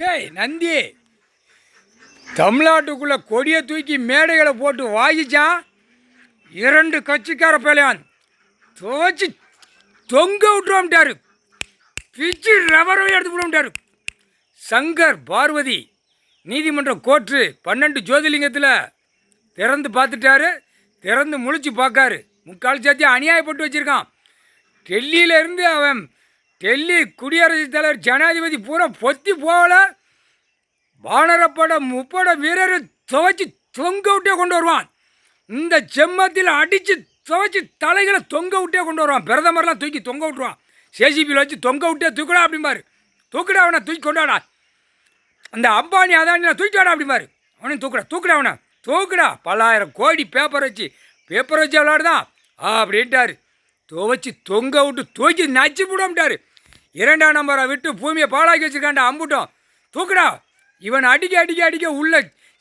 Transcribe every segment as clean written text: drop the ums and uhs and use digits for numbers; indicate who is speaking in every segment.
Speaker 1: ஏய் நந்தி, தமிழ்நாட்டுக்குள்ளே கொடியை தூக்கி மேடைகளை போட்டு வாங்கிச்சான். 2 கட்சிக்கார பேலையான் துவச்சி தொங்க விட்டுருவான்ட்டாரு. பிச்சு ரவரவை எடுத்து விடுவான்ட்டாரு. சங்கர் பார்வதி நீதிமன்ற கோர்ட்டு 12 ஜோதிலிங்கத்தில் திறந்து பார்த்துட்டாரு. திறந்து முழிச்சு பார்க்காரு. முக்கால் சாத்தியம் அநியாயப்பட்டு வச்சுருக்கான். டெல்லியிலேருந்து அவன் டெல்லி குடியரசுத் தலைவர் ஜனாதிபதி பூரா பொத்தி போகல. வானரப்பட முப்பட வீரர் துவச்சி தொங்க விட்டே கொண்டு வருவான். இந்த செம்மத்தில் அடித்து துவச்சி தலைகளை தொங்க விட்டே கொண்டு வருவான். பிரதமர்லாம் தூக்கி தொங்க விட்டுருவான். சேசிபியில் வச்சு தொங்க விட்டே தூக்குடா அப்படிம்பாரு. தூக்குடா அவனை தூக்கி கொண்டாடா. அந்த அம்பானி அதானிலாம் தூக்கிட்டாடா அப்படிம்பாரு. அவனையும் தூக்குடா அவனை தூக்குடா. 10,000 கோடி பேப்பர் வச்சு விளாடுதான் அப்படின்ட்டாரு. துவச்சி தொங்க விட்டு தூக்கி நச்சு விடாமட்டாரு. 2ஆம் நம்பரை விட்டு பூமியை பாழாக்கி வச்சுருக்காண்டா. அம்புட்டோம் தூக்குடா. இவன் அடிக்க உள்ள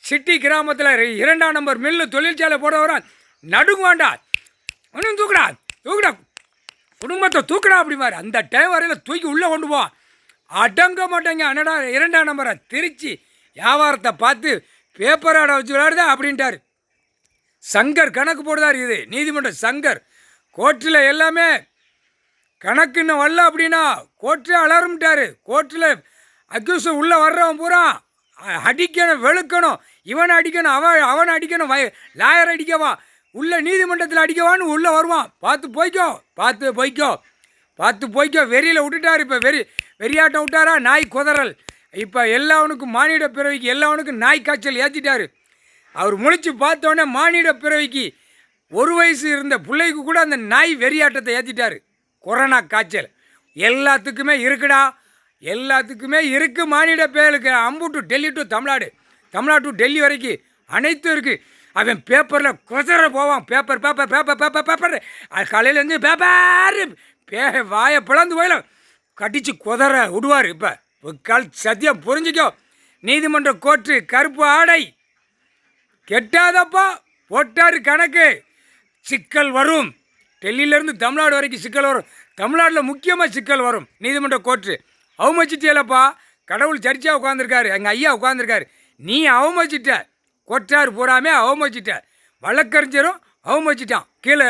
Speaker 1: சிட்டி கிராமத்தில் 2ஆம் நம்பர் மில்லு தொழிற்சாலை போட வரான். நடுங்குவாண்டா. ஒன்றும் தூக்குடா குடும்பத்தை தூக்குடா அப்படிமாரு. அந்த டைம் வரையில் தூக்கி உள்ளே கொண்டு போவான். அடங்க மாட்டேங்க. அண்ணடா 2ஆம் நம்பரை திருச்சி வியாபாரத்தை பார்த்து பேப்பர் ஆட வச்சு விளையாடுதா அப்படின்ட்டார். சங்கர் கணக்கு போடுதார். இது நீதிமன்றம். சங்கர் கோர்ட்டில் எல்லாமே கணக்குன்னு வரல அப்படின்னா கோர்ட்டே அலரும்ட்டார். கோர்ட்டில் அக்யூஸ் உள்ளே வர்றவன் பூரா அடிக்கணும், வெளுக்கணும். இவனை அடிக்கணும், அவனை அடிக்கணும், லாயர் அடிக்கவா, உள்ள நீதிமன்றத்தில் அடிக்கவான்னு உள்ளே வருவான். பார்த்து போய்க்கோ. வெறியில் விட்டுட்டார். இப்போ வெறியாட்டம் விட்டாரா. நாய் குதறல். இப்போ எல்லாவனுக்கும் மானிட பிறவிக்கு எல்லாவனுக்கும் நாய் காய்ச்சல் ஏற்றிட்டார். அவர் முழிச்சு பார்த்தோன்னே மானிட பிறவிக்கு 1 வயசு இருந்த பிள்ளைக்கு கூட அந்த நாய் வெறியாட்டத்தை ஏற்றிட்டார். கொரோனா காய்ச்சல் எல்லாத்துக்குமே இருக்குடா. எல்லாத்துக்குமே இருக்குது. மானிட பேருக்கு அம்பு to Delhi to Tamil Nadu to Delhi வரைக்கும் அனைத்தும் இருக்குது. அவன் பேப்பரில் குசர போவான். பேப்பர் அது காலையிலேருந்து பேப்பர் வாயை பிளந்து போயில கடிச்சு குதற விடுவார். இப்போ கால் சத்தியம் புரிஞ்சிக்கோ. நீதிமன்ற கோர்ட்டு கருப்பு ஆடை கெட்டாதப்பா போட்டார் கணக்கு. சிக்கல் வரும். டெல்லியிலேருந்து தமிழ்நாடு வரைக்கும் சிக்கல் வரும். தமிழ்நாட்டில் முக்கியமாக சிக்கல் வரும். நீதிமன்ற கோர்ட்டு அவமதிச்சிட்டியலப்பா. கடவுள் சர்ச்சா உட்காந்துருக்காரு. எங்கள் ஐயா உட்காந்துருக்காரு. நீ அவமதிச்சிட்ட. கொட்டார் பூராமே அவமதிச்சிட்ட. வழக்கறிஞரும் அவமதிச்சிட்டான். கீழே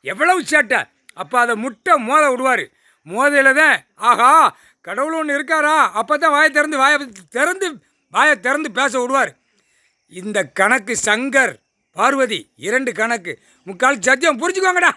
Speaker 1: எவ்வளவு சேட்டை. அப்போ அதை முட்டை மோத விடுவார். மோதையில் தான் ஆஹா கடவுள் ஒன்று இருக்காரா. அப்போ தான் வாயை திறந்து பேச விடுவார். இந்த கணக்கு சங்கர் பார்வதி 2 கணக்கு முக்கால் சத்தியம் புரிஞ்சுக்கோங்கடா.